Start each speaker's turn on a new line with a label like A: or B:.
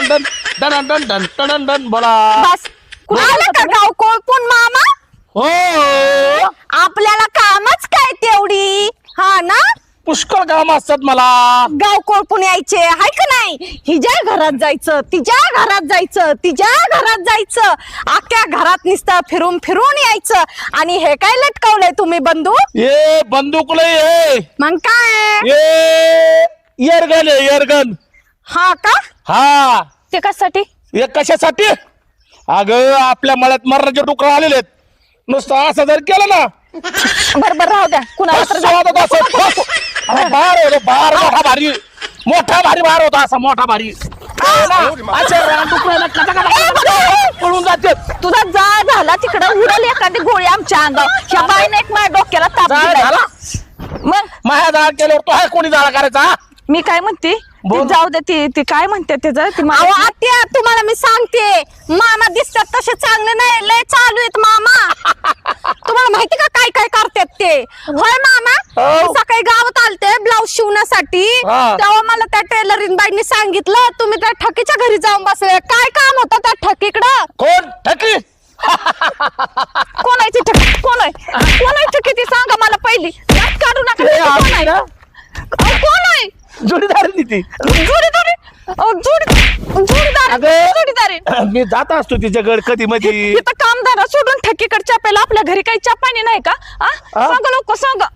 A: Done done done done done done done बोला.
B: बस कुणाला का गाव कोळपून मामा
A: हो
B: आपल्याला कामच काय तेवढी हा ना
A: पुष्कळ काम असतात मला.
B: गाव कोळपून यायचे हाय का नाही हिच्या घरात जायचं तिच्या घरात जायचं तिच्या घरात जायचं अख्ख्या घरात नुसतं फिरून फिरून यायचं. आणि हे काय लटकवलंय तुम्ही बंदूक
A: ये बंदूक लय
B: मग काय
A: ये एअरगन आहे एअरगन.
B: हा का
A: हा
B: ते कशासाठी
A: हे कशासाठी अगं आपल्या मळ्यात मरणाचे डुकर आलेले आहेत. नुसतं असं जर केलं ना
B: बरोबर राहू द्या कुणाला तर
A: स्वागत असं अरे बार होतो बार मोठा भारी बार होता असा मोठा भारी पळून जाते.
B: तुझा जाळ झाला तिकडं उडल एखादी गोळी आमच्या अंगावर ह्या बाईने एक माझ्या डोक्याला ताप दिलाय.
A: झाला
B: मग
A: माझ्या जाळ केल्यावर तो आहे कोणी जाळा करायचा.
B: मी काय म्हणते ती
A: बोल.
B: जाऊ दे ती काय म्हणते त्याचं आत्या तुम्हाला मी सांगते मामा दिसतात तसे चांगले नाही लय चालू आहेत मामा. तुम्हाला माहिती का काय काय करतात ते होय मामा
A: हो.
B: मी सकाळी गावात आलते ब्लाऊज शिवण्यासाठी
A: हा.
B: तेव्हा मला त्या टेलरिंग बाईंनी सांगितलं तुम्ही त्या ठकीच्या घरी जाऊन बसले काय काम होतं त्या ठकीकडं.
A: कोण ठकी
B: कोणाची ठकी कोण आहे ठकी ती सांगा मला पहिली दात काढू नका
A: ते
B: कोण आहे
A: आहे ना,
B: कोण आहे
A: जोडीदार ती.
B: जोडीदार
A: मी जात असतो तिच्याकडे कधी मध्ये.
B: इथं कामदार सोडून ठकीकडच्या पेला आपल्या घरी काही चपानी नाही का सांगा लोक सांगा.